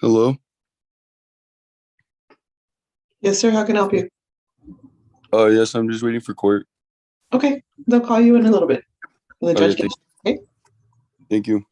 Hello? Yes, sir. How can I help you? Yes, I'm just waiting for court. Okay, they'll call you in a little bit. The Okay, judge gets. Okay. Thank you.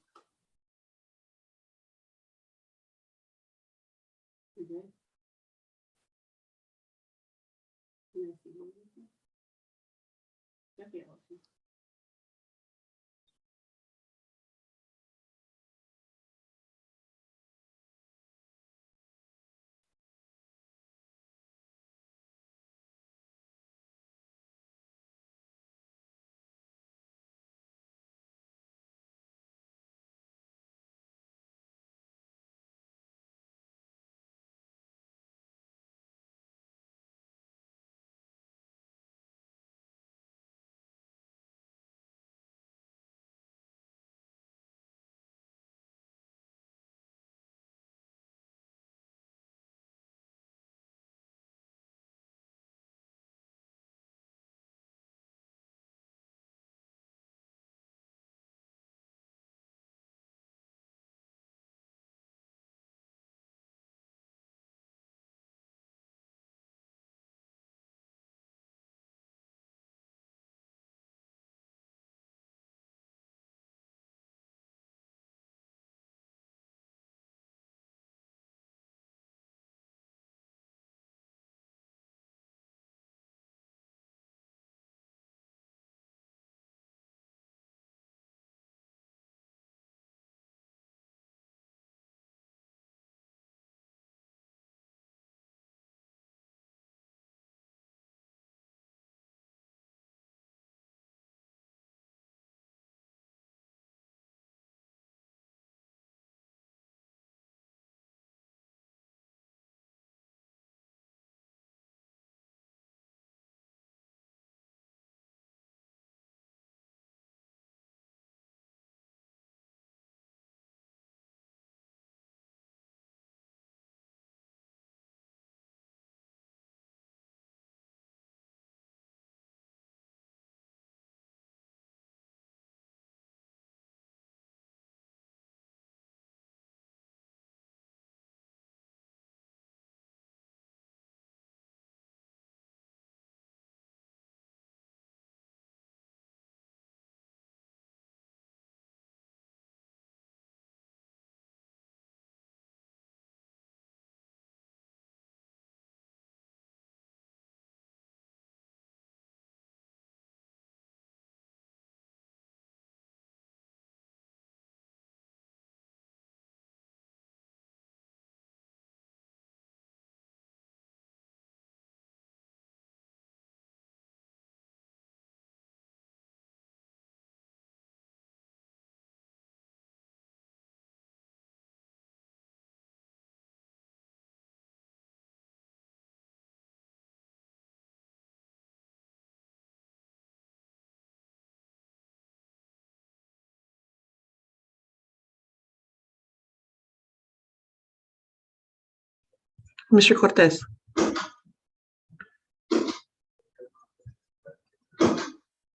Mr. Cortez.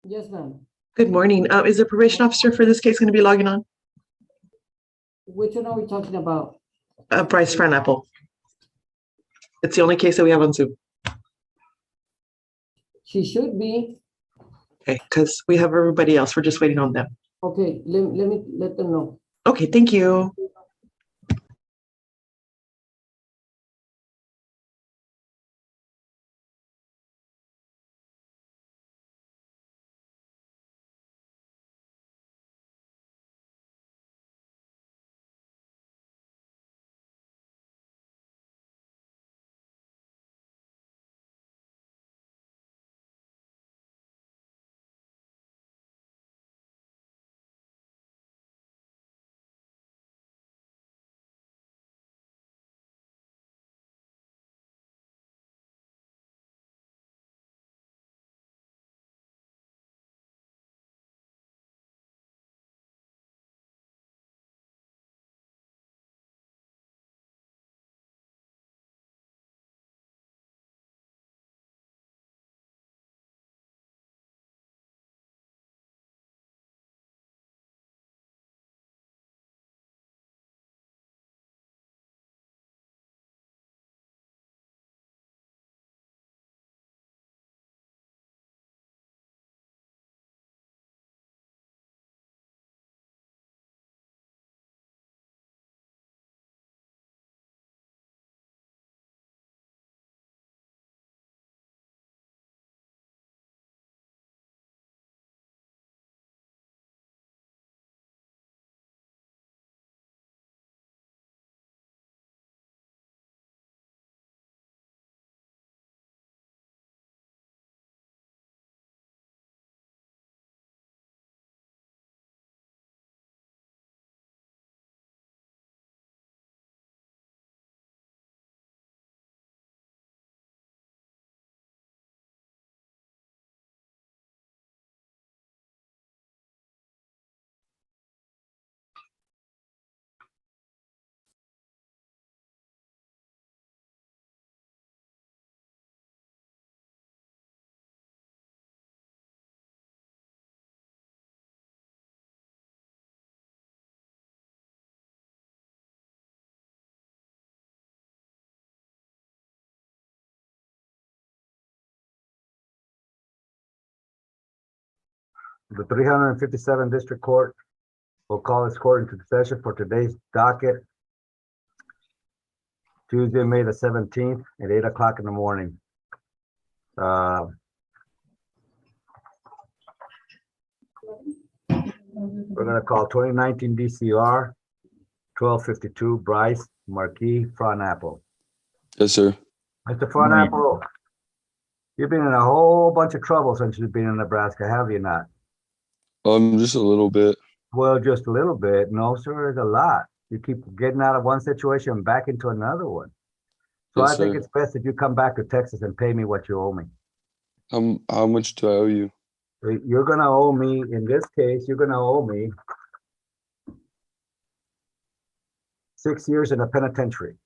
Yes, ma'am. Good morning. Is the probation officer for this case going to be logging on? Which one are we talking about? Bryce Apple. It's the only case that we have on Zoom. She should be. Okay, because we have everybody else. We're just waiting on them. Okay, let them know. Okay, thank you. The 357 District Court will call its court into session for today's docket, Tuesday, May the 17th at 8 o'clock in the morning. We're gonna call 2019 DCR 1252 Bryce Marquis Fronapple. Yes, sir. Mr. Fronapple, you've been in a whole bunch of trouble since you've been in Nebraska, have you not? Just a little bit. Well, just a little bit. No, sir, it's a lot. You keep getting out of one situation and back into another one. So Yes, I think sir. it's best if you come back to Texas and pay me what you owe me. How much do I owe you? You're gonna owe me, in this case, you're gonna owe me 6 years in a penitentiary.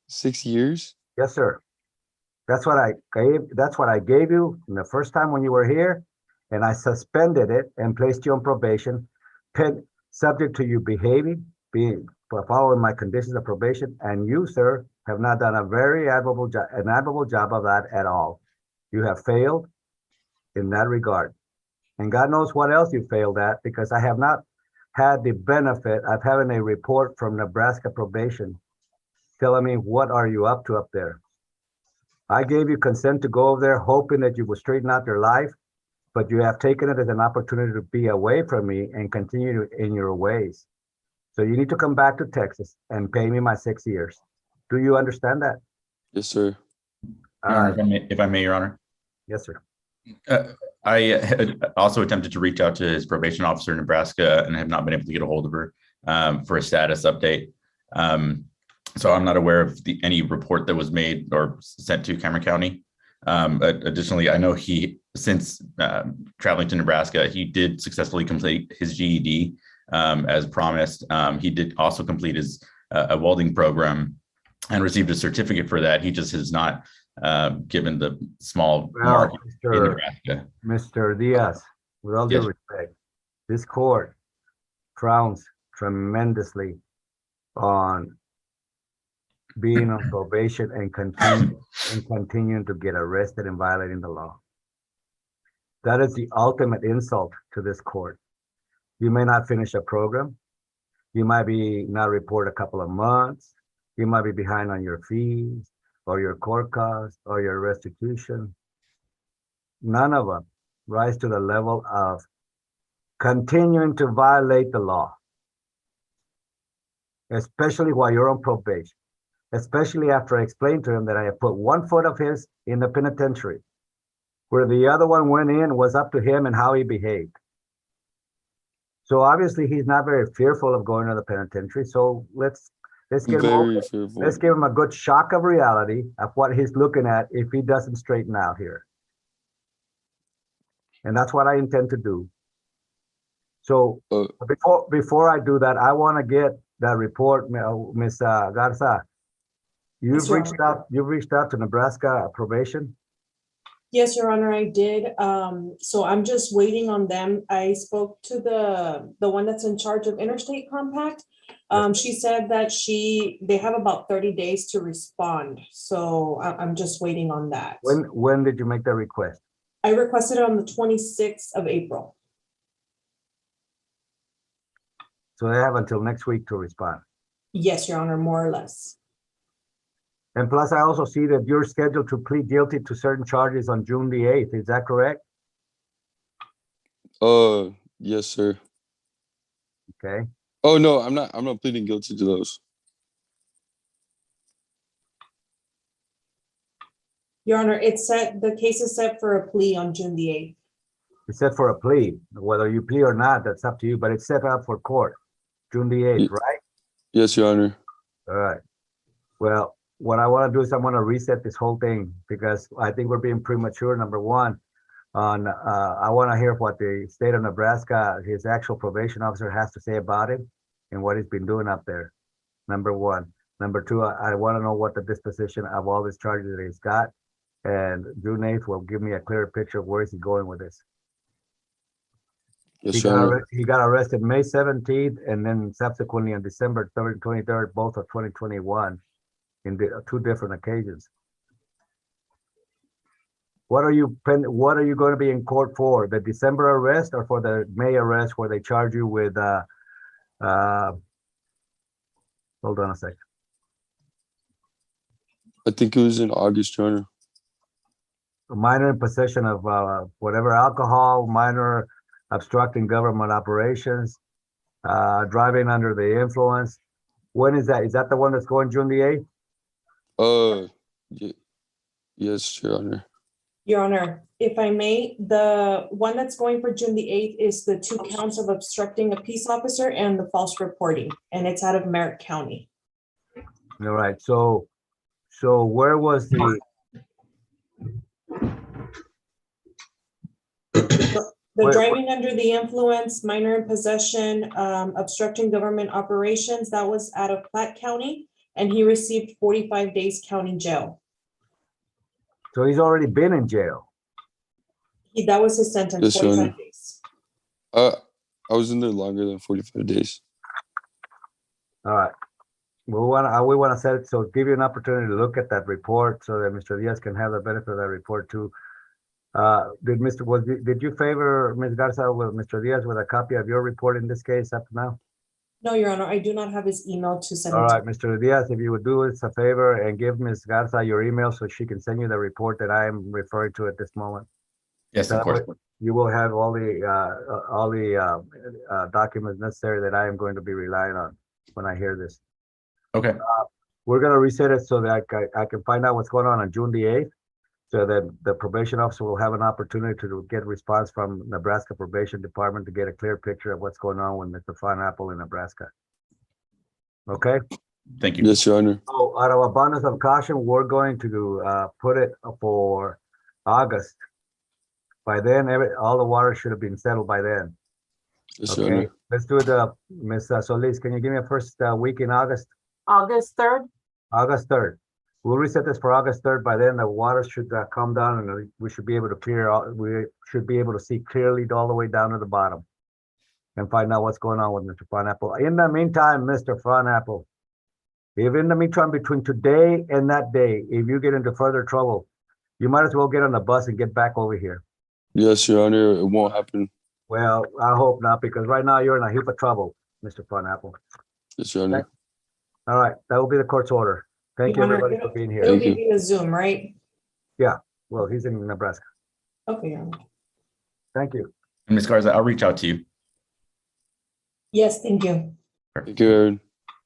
6 years? Yes, sir. That's what I gave you the first time when you were here, and I suspended it and placed you on probation, subject to you following my conditions of probation. And you, sir, have not done a very admirable job of that at all. You have failed in that regard. And God knows what else you failed at, because I have not had the benefit of having a report from Nebraska probation telling me what are you up to up there. I gave you consent to go over there hoping that you would straighten out your life, but you have taken it as an opportunity to be away from me and continue in your ways. So you need to come back to Texas and pay me my 6 years. Do you understand that? Yes, sir. All Your Honor, right. if I may, Your Honor. Yes, sir. I had also attempted to reach out to his probation officer in Nebraska and have not been able to get a hold of her for a status update. So I'm not aware of any report that was made or sent to Cameron County. Additionally, I know since traveling to Nebraska, he did successfully complete his GED as promised. He did also complete his a welding program and received a certificate for that. He just has not given the small mark in Nebraska. Mr. Diaz, with all due respect, this court frowns tremendously on being on probation and continuing to get arrested and violating the law. That is the ultimate insult to this court. You may not finish a program. You might be not report a couple of months. You might be behind on your fees or your court costs or your restitution. None of them rise to the level of continuing to violate the law, especially while you're on probation. Especially after I explained to him that I had put 1 foot of his in the penitentiary, where the other one went in was up to him and how he behaved. So obviously he's not very fearful of going to the penitentiary. So let's give him a good shock of reality of what he's looking at if he doesn't straighten out here. And that's what I intend to do. So before I do that, I want to get that report, Ms. Garza. You've reached out to Nebraska probation? Yes, Your Honor, I did. So I'm just waiting on them. I spoke to the one that's in charge of Interstate Compact. She said that they have about 30 days to respond. So I'm just waiting on that. When did you make that request? I requested it on the 26th of April. So they have until next week to respond? Yes, Your Honor, more or less. And plus, I also see that you're scheduled to plead guilty to certain charges on June the 8th. Is that correct? Yes, sir. Okay. Oh no, I'm not pleading guilty to those. Your Honor, the case is set for a plea on June the 8th. It's set for a plea. Whether you plea or not, that's up to you, but it's set up for court, June the 8th, right? Yes, Your Honor. All right. Well, what I want to do is I want to reset this whole thing because I think we're being premature. Number one, I want to hear what the state of Nebraska, his actual probation officer, has to say about it and what he's been doing up there. Number one. Number two, I want to know what the disposition of all these charges that he's got. And June 8th will give me a clearer picture of where is he going with this. Yes, Your Honor. He got arrested May 17th and then subsequently on December 3rd, 23rd, both of 2021 in 2 different occasions. What are you going to be in court for? The December arrest or for the May arrest where they charge you with hold on a sec. I think it was in August, Your Honor. Minor in possession of whatever alcohol, minor obstructing government operations, driving under the influence. When is that? Is that the one that's going June the 8th? Yes, Your Honor. Your Honor, if I may, the one that's going for June the 8th is the 2 counts of obstructing a peace officer and the false reporting, and it's out of Merritt County. All right. So where was the The Wait, driving under the influence, minor in possession, obstructing government operations, that was out of Platte County, and he received 45 days county jail. so he's already been in jail. That was his sentence, Yes, Your 45 Honor. days. I was in there longer than 45 days. All right. We want to set it, so give you an opportunity to look at that report so that Mr. Diaz can have the benefit of that report too. Did you favor Ms. Garza with Mr. Diaz with a copy of your report in this case up to now? No, Your Honor, I do not have his email to send All it right, to. Mr. Diaz, if you would do us a favor and give Ms. Garza your email so she can send you the report that I am referring to at this moment. Yes, of That course. way you will have all the documents necessary that I am going to be relying on when I hear this. Okay. We're gonna reset it so that I can find out what's going on June the 8th. So that the probation officer will have an opportunity to get response from Nebraska Probation Department to get a clear picture of what's going on with Mr. Pineapple in Nebraska. Okay, Thank you. Yes, Your Honor. so out of abundance of caution, we're going to put it for August. By then, all the water should have been settled by then. Yes, Your Okay, Honor. let's do it. Ms. Solis, can you give me a first week in August? August 3rd? August 3rd. We'll reset this for August 3rd. By then, the water should come down and we should be able to we should be able to see clearly all the way down to the bottom and find out what's going on with Mr. Pineapple. In the meantime, Mr. Pineapple, if in the meantime, between today and that day, if you get into further trouble, you might as well get on the bus and get back over here. Yes, Your Honor. It won't happen. Well, I hope not, because right now you're in a heap of trouble, Mr. Pineapple. Yes, Your Honor. All right, that will be the court's order. Thank you, Your Honor, everybody, for being here. It'll Thank be you. via Zoom, right? Well, he's in Nebraska. Okay, Your Honor. Thank you. And Ms. Garza, I'll reach out to you. Yes, thank you. Thank you, Aaron.